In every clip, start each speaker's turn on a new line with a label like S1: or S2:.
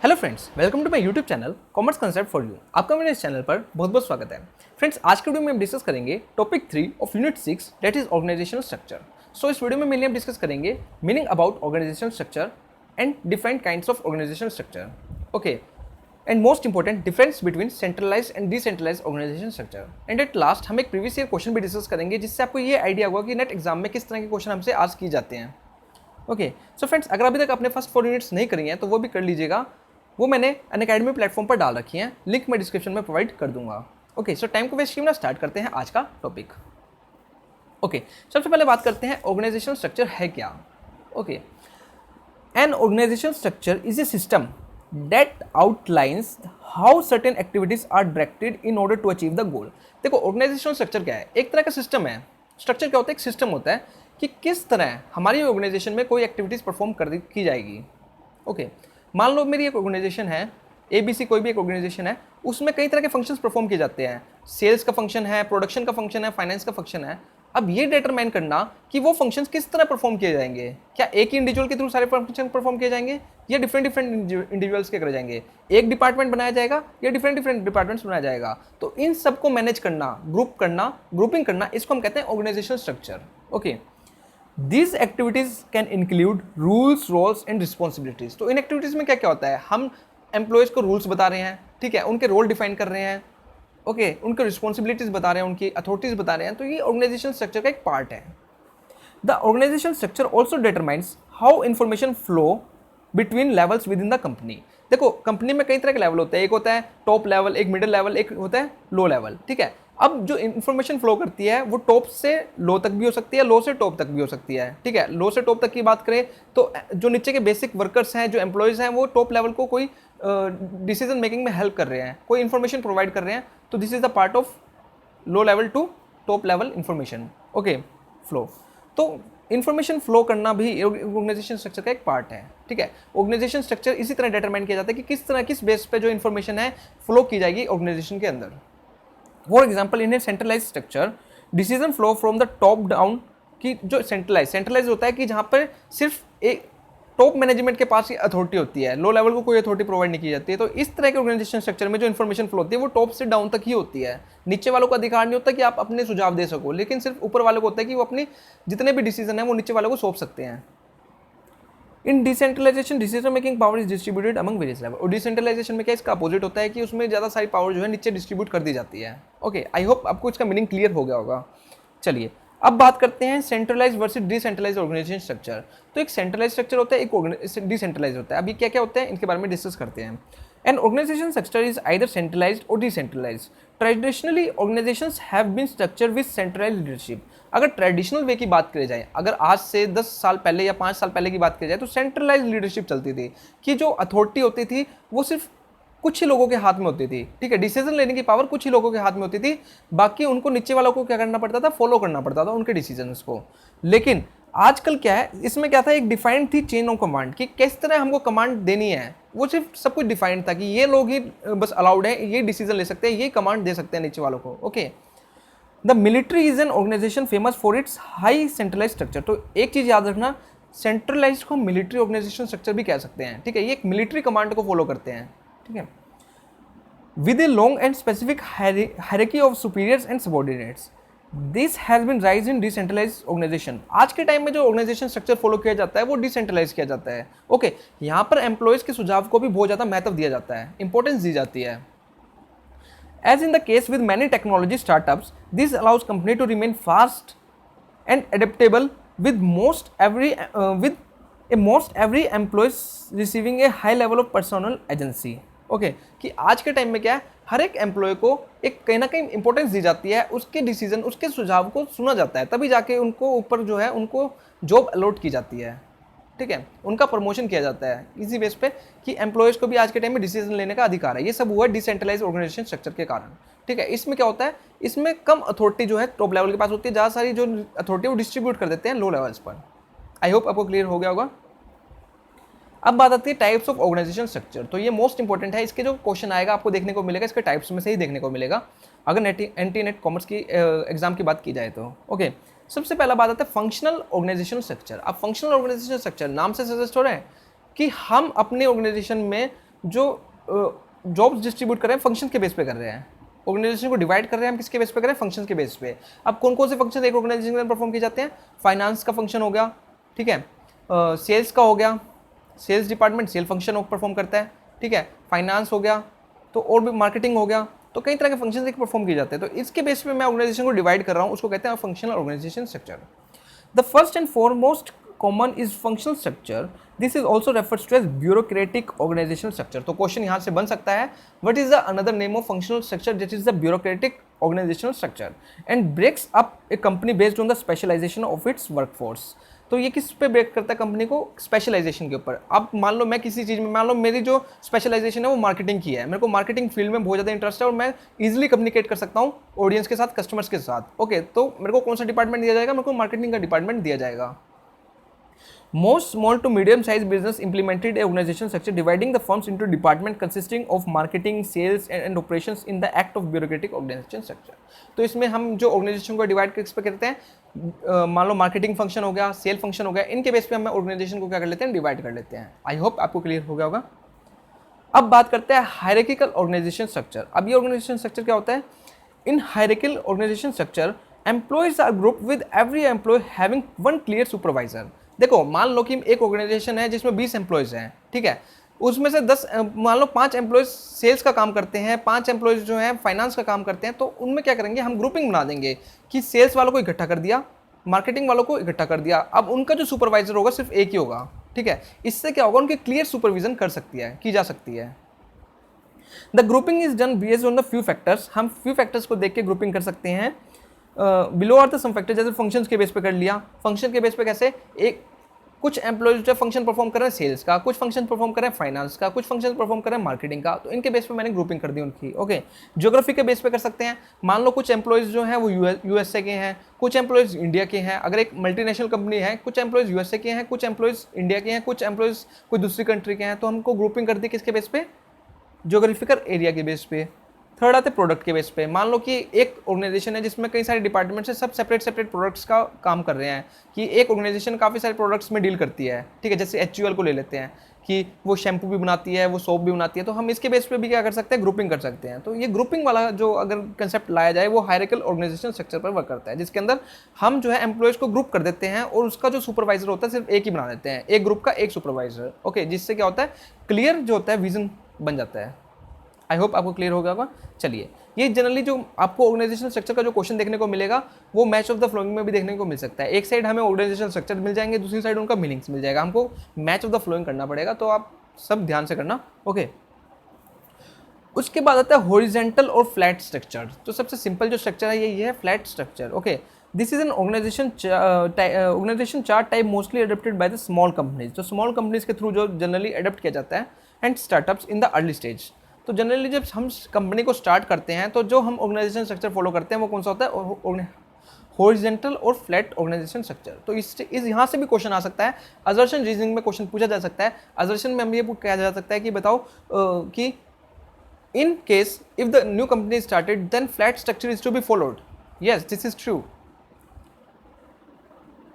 S1: Hello friends, welcome to my YouTube channel commerce concept for you. आपका मेरे इस channel पर बहुत बहुत स्वागत है। फ्रेंड्स, आज के वीडियो में हम डिस्कस करेंगे topic 3 of unit 6 that is organizational structure. So इस वीडियो में मेनली हम डिस्कस करेंगे meaning about organizational structure and different kinds of organizational structure. Okay, and most important difference between centralize and decentralize organisation structure. And at last हम एक previous year question भी discuss करेंगे जिससे आपको ये आइडिया होगा कि नेट एग्जाम में किस तरह के क्वेश्चन हमसे आज किए जाते हैं। ओके, सो फ्रेंड्स, अगर अभी तक आपने फर्स्ट 4 यूनिट्स नहीं करी हैं तो वो भी कर लीजिएगा। वो मैंने अनअकैडमी प्लेटफॉर्म पर डाल रखी हैं, लिंक मैं डिस्क्रिप्शन में प्रोवाइड कर दूंगा। ओके, सो टाइम को वेस्ट किए ना स्टार्ट करते हैं आज का टॉपिक। ओके, सबसे पहले बात करते हैं ऑर्गेनाइजेशनल स्ट्रक्चर है क्या। Okay, an organisational structure is a system that outlines how certain activities are directed in order to achieve the goal. देखो, ऑर्गेनाइजेशनल स्ट्रक्चर क्या है? एक तरह का सिस्टम है। स्ट्रक्चर क्या होता है? एक सिस्टम होता है कि किस तरह हमारी ऑर्गेनाइजेशन में कोई एक्टिविटीज परफॉर्म की जाएगी। ओके, मान लो मेरी एक ऑर्गेनाइजेशन है ABC, कोई भी एक ऑर्गेनाइजेशन है, उसमें कई तरह के फंक्शंस परफॉर्म किए जाते हैं। सेल्स का फंक्शन है, प्रोडक्शन का फंक्शन है, फाइनेंस का फंक्शन है। अब ये डिटरमाइन करना कि वो फंक्शंस किस तरह परफॉर्म किए जाएंगे। क्या एक ही इंडिविजुअल के थ्रू सारे फंक्शन परफॉर्म किए जाएंगे या डिफरेंट इंडिविजुअल्स के करे जाएंगे? एक डिपार्टमेंट बनाया जाएगा या डिफरेंट डिपार्टमेंट्स बनाया जाएगा? तो इन सबको मैनेज करना, ग्रुपिंग करना, इसको हम कहते हैं organisational structure. Okay, These activities can include rules, roles and responsibilities। तो इन एक्टिविटीज़ में क्या क्या होता है? हम एम्प्लॉयज़ को रूल्स बता रहे हैं, ठीक है, उनके रोल डिफाइन कर रहे हैं, ओके, उनके रिस्पॉन्सिबिलिटीज़ बता रहे हैं, उनकी अथॉरिटीज़ बता रहे हैं। तो ये ऑर्गेनाइजेशनल स्ट्रक्चर का एक पार्ट है। The organisational structure also determines how information flow between levels within the company. देखो, कंपनी में कई तरह के लेवल होते हैं। एक होता है टॉप लेवल, एक मिडिल लेवल, एक होता है लो लेवल, ठीक है। अब जो इन्फॉर्मेशन फ्लो करती है वो टॉप से लो तक भी हो सकती है, लो से टॉप तक भी हो सकती है, ठीक है। लो से टॉप तक की बात करें तो जो नीचे के बेसिक वर्कर्स हैं, जो एम्प्लॉयज़ हैं, वो टॉप लेवल को कोई डिसीजन मेकिंग में हेल्प कर रहे हैं, कोई इन्फॉर्मेशन प्रोवाइड कर रहे हैं। तो this is the part of low level to top level information, okay, flow. तो इन्फॉर्मेशन फ्लो करना भी ऑर्गेनाइजेशन स्ट्रक्चर का एक पार्ट है, ठीक है। ऑर्गेनाइजेशन स्ट्रक्चर इसी तरह डिटरमाइन किया जाता है कि किस तरह, किस बेस पे जो इन्फॉर्मेशन है फ्लो की जाएगी ऑर्गेनाइजेशन के अंदर। For example, in a centralise structure decision flow from the top down. कि जो सेंट्रलाइज होता है कि जहाँ पर सिर्फ एक टॉप मैनेजमेंट के पास ही अथॉरिटी होती है, लो लेवल को कोई अथॉरिटी प्रोवाइड नहीं की जाती है। तो इस तरह के ऑर्गेनाइजेशन स्ट्रक्चर में जो इन्फॉर्मेशन फ्लो होती है वो टॉप से डाउन तक ही होती है। नीचे वालों को अधिकार नहीं होता कि आप अपने सुझाव दे सको, लेकिन सिर्फ ऊपर वालों को होता है कि वो अपनी जितने भी डिसीजन है वो नीचे वालों को सौंप सकते हैं। In decentralization decision making power is distributed among various level. और डिसेंट्रलाइजेशन में क्या इसका अपोजिट होता है कि उसमें ज़्यादा सारी पावर जो है नीचे डिस्ट्रीब्यूट कर दी जाती है। ओके, आई होप आपको इसका मीनिंग क्लियर हो गया होगा। चलिए, अब बात करते हैं centralise versus decentralise organisation structure. तो एक सेंट्रलाइज स्ट्रक्चर होता है, एक डिसेंट्रलाइज होता है। अभी क्या क्या होता है इनके बारे में डिस्कस करते हैं। An organization structure is either centralized or decentralized. Traditionally organizations have been structure with centralized leadership. अगर ट्रेडिशनल वे की बात करी जाए, अगर आज से 10 साल पहले या 5 साल पहले की बात करी जाए, तो सेंट्रलाइज्ड लीडरशिप चलती थी कि जो अथॉरिटी होती थी वो सिर्फ कुछ ही लोगों के हाथ में होती थी, ठीक है। डिसीजन लेने की पावर कुछ ही लोगों के हाथ में होती थी, बाकी उनको नीचे वालों को क्या करना पड़ता था? फॉलो करना पड़ता था उनके डिसीजंस को। लेकिन आजकल क्या है, इसमें क्या था, एक डिफाइंड थी चेन ऑफ कमांड कि किस तरह हमको कमांड देनी है। वो सिर्फ सब कुछ डिफाइंड था कि ये लोग ही बस अलाउड है, ये डिसीजन ले सकते हैं, ये कमांड दे सकते हैं नीचे वालों को। Okay, the military is an organisation famous for its high centralise structure. तो एक चीज याद रखना, सेंट्रलाइज को मिलिट्री ऑर्गेनाइजेशन स्ट्रक्चर भी कह सकते हैं, ठीक है। ये एक मिलिट्री कमांड को फॉलो करते हैं, ठीक है, with a long and specific hierarchy of superiors and subordinates. This has been rise in decentralized organization। आज के टाइम में जो ऑर्गेनाइजेशन स्ट्रक्चर फॉलो किया जाता है वो डिसेंट्रलाइज किया जाता है। ओके, यहाँ पर एम्प्लॉयज के सुझाव को भी बहुत ज़्यादा महत्व दिया जाता है, इंपॉर्टेंस दी जाती है। As in the case with many technology startups, this allows company to remain fast and adaptable with most every employees receiving a high level of personal agency। Okay, कि आज के टाइम में क्या है, हर एक एम्प्लॉय को एक कहीं ना कहीं इंपॉर्टेंस दी जाती है, उसके डिसीजन, उसके सुझाव को सुना जाता है, तभी जाके उनको ऊपर जो है उनको जॉब अलॉट की जाती है, ठीक है, उनका प्रमोशन किया जाता है इसी बेस पे कि एम्प्लॉयज़ को भी आज के टाइम में डिसीजन लेने का अधिकार है। ये सब हुआ डिसेंट्रलाइज ऑर्गेनाइजेशन स्ट्रक्चर के कारण, ठीक है। इसमें क्या होता है, इसमें कम अथॉरिटी जो है टॉप लेवल के पास होती है, ज़्यादा सारी जो अथॉरिटी वो डिस्ट्रीब्यूट कर देते हैं लो लेवल्स पर। आई होप आपको क्लियर हो गया होगा। अब बात आती है टाइप्स ऑफ ऑर्गेनाइजेशन स्ट्रक्चर। तो ये मोस्ट इंपॉर्टेंट है, इसके जो क्वेश्चन आएगा आपको देखने को मिलेगा, इसके टाइप्स में से ही देखने को मिलेगा अगर एनटी नेट कॉमर्स की एग्जाम की बात की जाए तो। ओके, सबसे पहला बात आता है फंक्शनल ऑर्गेनाइजेशन स्ट्रक्चर। अब फंक्शनल ऑर्गेनाइजेशन स्ट्रक्चर नाम से सजेस्ट हो रहा है कि हम अपने ऑर्गेनाइजेशन में जो जॉब्स डिस्ट्रीब्यूट कर रहे हैं फंक्शन के बेस पे कर रहे हैं, ऑर्गेनाइजेशन को डिवाइड कर रहे हैं हम किसके बेस पे कर रहे हैं, फंक्शन के बेस पे। अब कौन कौन से फंक्शन एक ऑर्गेनाइजेशन के अंदर परफॉर्म किए जाते हैं, फाइनेंस का फंक्शन हो गया, ठीक है, सेल्स का हो गया, sales department sale function perform करता है, ठीक है, फाइनेंस हो गया, तो और भी मार्केटिंग हो गया, तो कई तरह के फंक्शन एक परफॉर्म किए जाते हैं। तो इसके बेस पे मैं ऑर्गेनाइजेशन को डिवाइड कर रहा हूँ, उसको कहते हैं functional organisation structure. The first and foremost common is functional structure, this is also refers to as bureaucratic organisational structure. तो क्वेश्चन यहाँ से बन सकता है, what is the another name of functional structure, that is the bureaucratic organisational structure and breaks up a company based on the specialisation of its workforce. तो ये किस पे ब्रेक करता है कंपनी को, स्पेशलाइजेशन के ऊपर। अब मान लो मैं किसी चीज़ में, मान लो मेरी जो स्पेशलाइजेशन है वो मार्केटिंग की है, मेरे को मार्केटिंग फील्ड में बहुत ज़्यादा इंटरेस्ट है और मैं इजीली कम्युनिकेट कर सकता हूँ ऑडियंस के साथ, कस्टमर्स के साथ। ओके, तो मेरे को कौन सा डिपार्टमेंट दिया जाएगा, मेरे को मार्केटिंग का डिपार्टमेंट दिया जाएगा। Most small to medium-sized business implemented a organization structure dividing the firms into department consisting of marketing, sales and operations in the act of bureaucratic organization structure। तो इसमें हम जो ऑर्गेनाइजेशन को डिवाइड किस पे करते हैं, मान लो मार्केटिंग फंक्शन हो गया, सेल फंक्शन हो गया, इनके बेस पे हम ऑर्गेनाइजेशन को क्या कर लेते हैं, डिवाइड कर लेते हैं। आई होप आपको क्लियर हो गया होगा। अब बात करते हैं हायरार्किकल ऑर्गेनाइजेशन स्ट्रक्चर। अब ये ऑर्गेनाइजेशन स्ट्रक्चर क्या होता है, in hierarchical organization structure employees are group with every employee having one clear supervisor. देखो मान लो कि एक ऑर्गेनाइजेशन है जिसमें 20 एम्प्लॉयज़ हैं, ठीक है, उसमें से 10 मान लो 5 एम्प्लॉयज़ सेल्स का काम करते हैं, 5 एम्प्लॉयज़ जो हैं फाइनेंस का काम करते हैं। तो उनमें क्या करेंगे, हम ग्रुपिंग बना देंगे कि सेल्स वालों को इकट्ठा कर दिया, मार्केटिंग वालों को इकट्ठा कर दिया। अब उनका जो सुपरवाइजर होगा सिर्फ एक ही होगा, ठीक है। इससे क्या होगा, उनकी क्लियर सुपरविजन की जा सकती है। The grouping is done based on the few factors, हम फ्यू फैक्टर्स को देख के ग्रुपिंग कर सकते हैं। Below are the some factor, जैसे फंक्शंस के बेस पे कर लिया। फंक्शन के बेस पे कैसे, एक कुछ एम्प्लॉयज जो फंक्शन परफॉर्म कर रहे हैं सेल्स का, कुछ फंक्शन परफॉर्म कर रहे हैं फाइनेंस का, कुछ फंक्शन परफॉर्म कर रहे हैं मार्केटिंग का, तो इनके बेस पे मैंने ग्रुपिंग कर दी उनकी। ओके, ज्योग्राफी के बेस पे कर सकते हैं। मान लो कुछ एम्प्लॉयज जो हैं वो यूएसए के हैं, कुछ एम्प्लॉयज इंडिया के हैं। अगर एक मल्टीनेशनल कंपनी है, कुछ एम्प्लॉयज यूएसए के हैं, कुछ एम्प्लॉयज इंडिया के हैं, कुछ एम्प्लॉयज कोई दूसरी कंट्री के हैं, तो हमको ग्रुपिंग कर दी किसके बेस पे, ज्योग्राफिकल एरिया के बेस पे। थर्ड आते प्रोडक्ट के बेस पे। मान लो कि एक ऑर्गेनाइजेशन है जिसमें कई सारे डिपार्टमेंट्स है, सब सेपरेट प्रोडक्ट्स का काम कर रहे हैं, कि एक ऑर्गेनाइजेशन काफ़ी सारे प्रोडक्ट्स में डील करती है, ठीक है। जैसे एचयूएल को ले लेते हैं कि वो शैम्पू भी बनाती है, वो सोप भी बनाती है, तो हम इसके बेस पे भी क्या कर सकते हैं, ग्रुपिंग कर सकते हैं। तो ये ग्रुपिंग वाला जो अगर कंसेप्ट लाया जाए वो हायरार्किकल ऑर्गेनाइजेशन स्ट्रक्चर पर वर्क करता है, जिसके अंदर हम जो है एम्प्लॉयज़ को ग्रुप कर देते हैं और उसका जो सुपरवाइजर होता है सिर्फ एक ही बना देते हैं, एक ग्रुप का एक सुपरवाइजर। ओके, जिससे क्या होता है, क्लियर जो होता है विजन बन जाता है। आई होप आपको क्लियर हो गया होगा। चलिए, ये जनरली जो आपको ऑर्गेनाइजेशन स्ट्रक्चर का जो क्वेश्चन देखने को मिलेगा वो मैच ऑफ द फ्लोइंग में भी देखने को मिल सकता है। एक साइड हमें ऑर्गेनाइजेशन स्ट्रक्चर मिल जाएंगे, दूसरी साइड उनका मीनिंग्स मिल जाएगा, हमको मैच ऑफ द फ्लोइंग करना पड़ेगा, तो आप सब ध्यान से करना। ओके, उसके बाद आता है हॉरिजॉन्टल और फ्लैट स्ट्रक्चर। तो सबसे सिंपल जो स्ट्रक्चर है ये है flat structure. Okay, this is an organisation chart type mostly adopted by the small companies. तो स्मॉल कंपनीज के थ्रू जो जनरली अडोप्ट किया जाता है, and startups in the early stage. तो जनरली जब हम कंपनी को स्टार्ट करते हैं तो जो हम ऑर्गेनाइजेशन स्ट्रक्चर फॉलो करते हैं वो कौन सा होता है, हॉरिजॉन्टल और फ्लैट ऑर्गेनाइजेशन स्ट्रक्चर। तो इस यहाँ से भी क्वेश्चन आ सकता है, असर्शन रीजनिंग में क्वेश्चन पूछा जा सकता है। असर्शन में हम ये कहा जा सकता है कि बताओ कि in case if the new company started then flat structure is to be followed. Yes, this is true.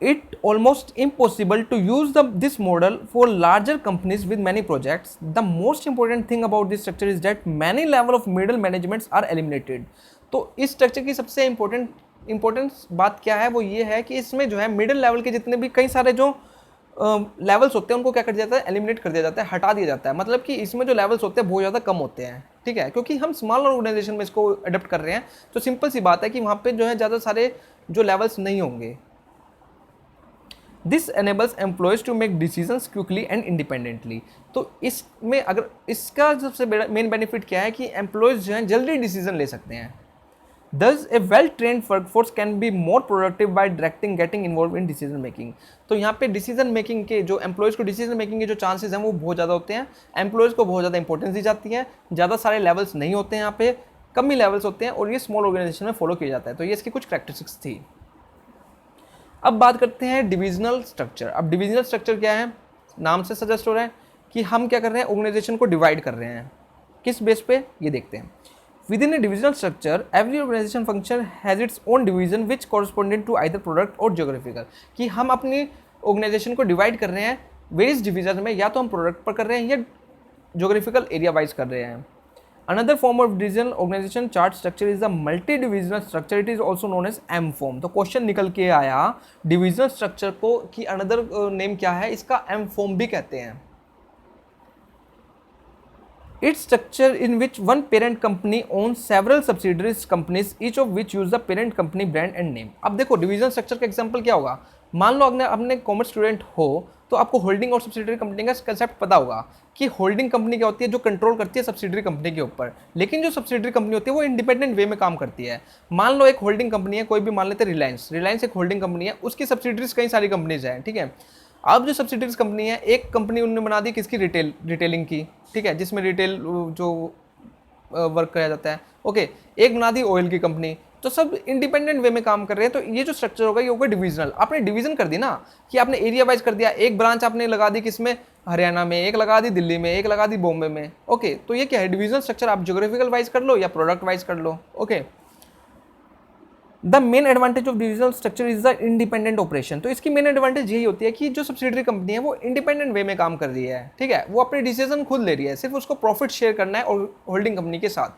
S1: It almost impossible to use this model for larger companies with many projects. The most important thing about this structure is that many level of middle managements are eliminated. तो इस structure की सबसे important बात क्या है, वो ये है कि इसमें जो है मिडिल लेवल के जितने भी कई सारे जो लेवल्स होते हैं उनको क्या कर दिया जाता है, एलिमिनेट कर दिया जाता है, हटा दिया जाता है। मतलब कि इसमें जो लेवल्स होते हैं बहुत ज़्यादा कम होते हैं, ठीक है, क्योंकि हम स्मॉल ऑर्गेनाइजेशन में इसको अडोप्ट कर रहे हैं। तो सिंपल सी बात है कि वहाँ पे जो है ज़्यादा सारे जो लेवल्स नहीं होंगे। This enables employees to make decisions quickly and independently. तो इसमें अगर इसका सबसे बड़ा मेन बेनिफिट क्या है कि एम्प्लॉयज़ जो हैं जल्दी डिसीजन ले सकते हैं। Thus, a well-trained workforce can be more productive by getting involved in decision making. तो यहाँ पे डिसीजन मेकिंग के जो एम्प्लॉयज़ को डिसीजन मेकिंग के जो चांसेस हैं वो बहुत ज़्यादा होते हैं। एम्प्लॉयज़ को बहुत ज़्यादा इंपॉर्टेंस दी जाती है, ज़्यादा सारे लेवल्स नहीं होते हैं, यहाँ पे कम ही लेवल्स होते हैं और ये स्मॉल ऑर्गेनाइजेशन में फॉलो किया जाता है। तो ये इसकी कुछ कैरेक्टरिस्टिक्स थी। अब बात करते हैं डिविजनल स्ट्रक्चर। अब डिविजनल स्ट्रक्चर क्या है, नाम से सजेस्ट हो रहा है कि हम क्या कर रहे हैं, ऑर्गेनाइजेशन को डिवाइड कर रहे हैं। किस बेस पे, ये देखते हैं। Within a divisional structure, every organization function has its own division which corresponding to either product or geographical। कि हम अपनी ऑर्गेनाइजेशन को डिवाइड कर रहे हैं वेरियस डिवीजन में, या तो हम प्रोडक्ट पर कर रहे हैं या जोग्राफिकल एरिया वाइज कर रहे हैं। Another form of divisional organisation chart structure is the multi divisional structure, it is also known as M form. तो क्वेश्चन निकल के आया डिविजनल स्ट्रक्चर को कि अनदर नेम क्या है, इसका एम फॉर्म भी कहते हैं। Its structure in which one parent company owns several subsidiaries companies, each of which use the parent company brand and name। अब देखो डिवीजन स्ट्रक्चर का एग्जांपल क्या होगा, मान लो अपने कॉमर्स स्टूडेंट हो तो आपको होल्डिंग और सब्सिडियरी कंपनी का कंसेप्ट पता होगा कि होल्डिंग कंपनी क्या होती है, जो कंट्रोल करती है सब्सिडियरी कंपनी के ऊपर, लेकिन जो सब्सिडियरी कंपनी होती है वो इंडिपेंडेंट वे में काम करती है। मान लो एक होल्डिंग कंपनी है, कोई भी मान लेते हैं रिलायंस, रिलायंस एक होल्डिंग कंपनी है, उसकी सब्सिडियरीज कई सारी कंपनीज हैं, ठीक है। अब जो सब्सिडीज कंपनी है, एक कंपनी उन्होंने बना दी किसकी, रिटेलिंग की, ठीक है, जिसमें रिटेल जो वर्क किया जाता है, ओके। एक बना दी ऑयल की कंपनी, तो सब इंडिपेंडेंट वे में काम कर रहे हैं। तो ये जो स्ट्रक्चर होगा ये होगा डिविजनल। आपने डिवीजन कर दी ना, कि आपने एरिया वाइज कर दिया, एक ब्रांच आपने लगा दी किसमें, हरियाणा में, एक लगा दी दिल्ली में, एक लगा दी बॉम्बे में, ओके। तो ये क्या है, डिविजनल स्ट्रक्चर। आप ज्योग्राफिकल वाइज कर लो या प्रोडक्ट वाइज कर लो, okay. The main advantage of divisional structure is the independent operation. तो इसकी मेन एडवांटेज यही होती है कि जो सब्सिडरी कंपनी है वो इंडिपेंडेंट वे में काम कर रही है, ठीक है, वो अपने डिसीजन खुद ले रही है, सिर्फ उसको प्रॉफिट शेयर करना है और होल्डिंग कंपनी के साथ।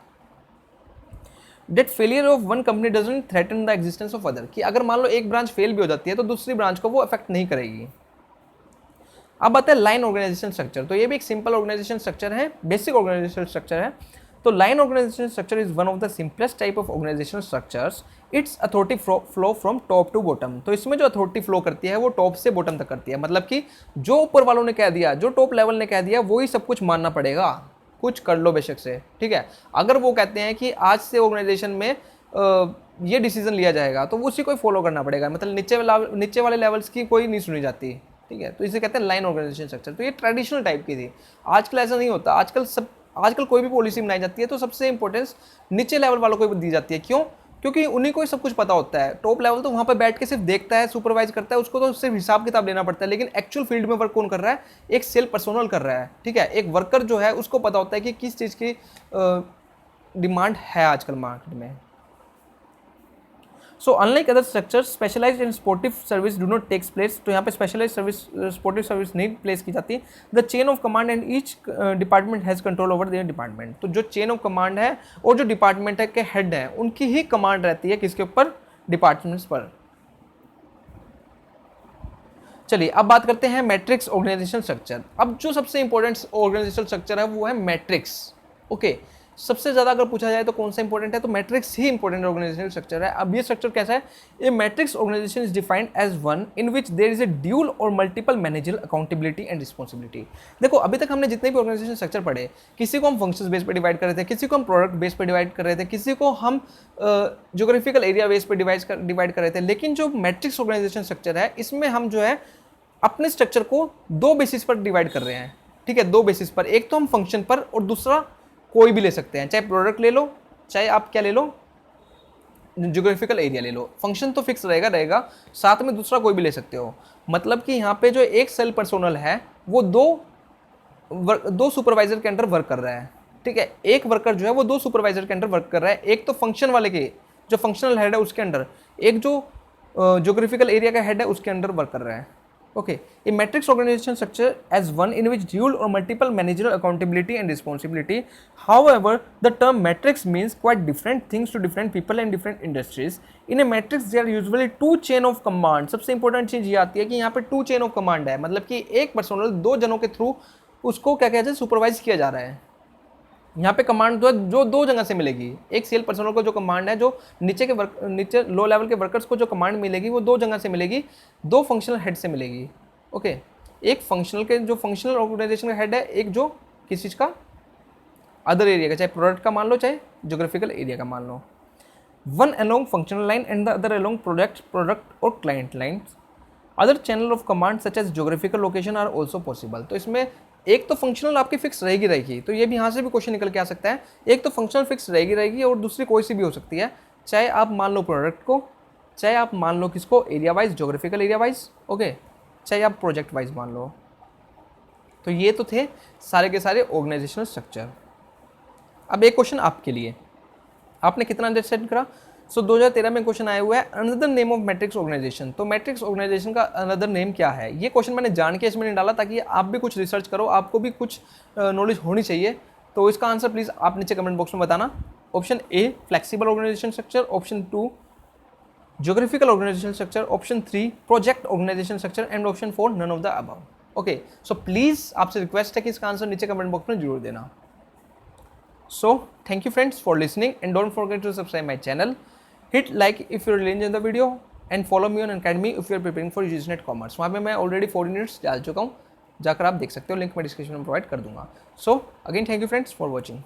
S1: Debt failure of one company doesn't threaten the existence of other, कि अगर मान लो एक ब्रांच फेल भी हो जाती है तो दूसरी ब्रांच को वो अफेक्ट नहीं करेगी। अब आता है लाइन ऑर्गेनाइजेशन स्ट्रक्चर। तो ये भी एक सिंपल ऑर्गेनाइजेशन स्ट्रक्चर है, बेसिक ऑर्गेनाइजेशन स्ट्रक्चर है। तो line organisation structure is one of the simplest type of organisation structures. Its authority flow from top to bottom. तो इसमें जो अथॉरिटी फ्लो करती है वो टॉप से बॉटम तक करती है, मतलब कि जो ऊपर वालों ने कह दिया, जो टॉप लेवल ने कह दिया, वही सब कुछ मानना पड़ेगा, कुछ कर लो बेशक से, ठीक है। अगर वो कहते हैं कि आज से ऑर्गेनाइजेशन में ये डिसीजन लिया जाएगा तो उसी को फॉलो करना पड़ेगा, मतलब नीचे वाले लेवल्स की कोई नहीं सुनी जाती, ठीक है। तो इसे कहते हैं लाइन ऑर्गेनाइजेशन स्ट्रक्चर। तो ये ट्रेडिशनल टाइप की थी, आजकल ऐसा नहीं होता। आजकल कोई भी पॉलिसी बनाई जाती है तो सबसे इंपॉर्टेंस नीचे लेवल वालों को दी जाती है। क्यों? क्योंकि उन्हीं को ही सब कुछ पता होता है। टॉप लेवल तो वहाँ पर बैठ के सिर्फ देखता है, सुपरवाइज करता है, उसको तो सिर्फ हिसाब किताब लेना पड़ता है, लेकिन एक्चुअल फील्ड में वर्क कौन कर रहा है, एक सेल पर्सोनल कर रहा है, ठीक है। एक वर्कर जो है उसको पता होता है कि किस चीज़ की डिमांड है आजकल मार्केट में। So unlike other structure specialised in supportive service do not takes place. तो यहाँ पे स्पेशलाइज सर्विस, स्पोर्टिव सर्विस नहीं प्लेस की जाती है। The chain of command and each department has control over their department. तो जो चेन ऑफ कमांड है और जो डिपार्टमेंट है के हेड हैं, उनकी ही कमांड रहती है किसके ऊपर, डिपार्टमेंट्स पर। चलिए अब बात करते हैं मैट्रिक्स ऑर्गेनाइजेशन स्ट्रक्चर। अब जो सबसे इंपॉर्टेंट ऑर्गेनाइजेशन स्ट्रक्चर है वो है मैट्रिक्स, ओके। सबसे ज़्यादा अगर पूछा जाए तो कौन सा इंपॉर्टेंट है, तो मैट्रिक्स ही इंपॉर्टेंट ऑर्गेनाइजेशन स्ट्रक्चर है। अब ये स्ट्रक्चर कैसा है, ये matrix organization is defined as one in which there is a dual or multiple managerial accountability and responsibility. देखो अभी तक हमने जितने भी ऑर्गेनाइजेशन स्ट्रक्चर पढ़े, किसी को हम फंक्शंस बेस पे डिवाइड कर रहे थे, किसी को हम प्रोडक्ट बेस पे डिवाइड कर रहे थे, किसी को हम ज्योग्राफिकल एरिया बेस पे डिवाइड कर रहे थे, लेकिन जो मैट्रिक्स ऑर्गेनाइजेशन स्ट्रक्चर है इसमें हम जो है अपने स्ट्रक्चर को दो बेसिस पर डिवाइड कर रहे हैं, ठीक है, दो बेसिस पर। एक तो हम फंक्शन पर और दूसरा कोई भी ले सकते हैं, चाहे प्रोडक्ट ले लो, चाहे आप क्या ले लो, ज्योग्राफिकल एरिया ले लो। फंक्शन तो फिक्स रहेगा, साथ में दूसरा कोई भी ले सकते हो। मतलब कि यहाँ पे जो एक सेल पर्सोनल है वो दो सुपरवाइजर के अंडर वर्क कर रहा है, ठीक है। एक वर्कर जो है वो दो सुपरवाइजर के अंडर वर्क कर रहा है, एक तो फंक्शन वाले के जो फंक्शनल हेड है उसके अंडर, एक जो ज्योग्राफिकल एरिया का हेड है उसके अंडर वर्क कर रहा है, okay. A matrix organization structure as one in which dual or multiple managerial accountability and responsibility. However, the term matrix means quite different things to different people and different industries. In a matrix there are usually two chain of command. सबसे important चीज़ ये आती है कि यहाँ पे two chain of command है, मतलब कि एक पर्सनल दो जनों के थ्रू उसको क्या कहते हैं, सुपरवाइज किया जा रहा है। यहाँ पे कमांड जो दो जगह से मिलेगी, एक सेल पर्सनल को जो कमांड है, जो नीचे लो लेवल के वर्कर्स को जो कमांड मिलेगी वो दो जगह से मिलेगी, दो फंक्शनल हेड से मिलेगी, ओके। एक फंक्शनल के जो फंक्शनल ऑर्गेनाइजेशन का हेड है, एक जो किस चीज़ का, अदर एरिया का, चाहे प्रोडक्ट का मान लो चाहे ज्योग्राफिकल एरिया का मान लो। One along functional line and the other along product or client lines. Other channel of command such as geographical location are also possible. तो इसमें एक तो फंक्शनल आपकी फिक्स रहेगी, तो ये भी यहाँ से भी क्वेश्चन निकल के आ सकता है। एक तो फंक्शनल फिक्स रहेगी और दूसरी कोई सी भी हो सकती है, चाहे आप मान लो प्रोडक्ट को, चाहे आप मान लो किसको, area wise, geographical area wise, okay, चाहे आप प्रोजेक्ट वाइज मान लो। तो ये तो थे सारे के सारे ऑर्गेनाइजेशनल स्ट्रक्चर। अब एक क्वेश्चन आपके लिए, आपने कितना अंडरस्टैंड करा, सो 2013 में क्वेश्चन आया हुआ है another name of matrix organisation. तो मैट्रिक्स ऑर्गेनाइजेशन का अनदर नेम क्या है? ये क्वेश्चन मैंने जान के इसमें नहीं डाला ताकि आप भी कुछ रिसर्च करो, आपको भी कुछ नॉलेज होनी चाहिए। तो इसका आंसर प्लीज़ आप नीचे कमेंट बॉक्स में बताना। Option A flexible organisation structure, option 2 geographical organisation structure, option 3 project organisation structure and option 4 none of the above. Okay, so please आपसे रिक्वेस्ट है कि इसका आंसर नीचे कमेंट बॉक्स में जरूर देना। So thank you friends for listening and don't forget to subscribe my channel. Hit like if you really enjoyed the video and follow me on Academy if you are preparing for UGC Commerce. वहाँ पे मैं already 4 units डाल चुका हूँ, जाकर आप देख सकते हो, लिंक मैं डिस्क्रिप्शन में प्रोवाइड कर दूंगा। So again thank you friends for watching.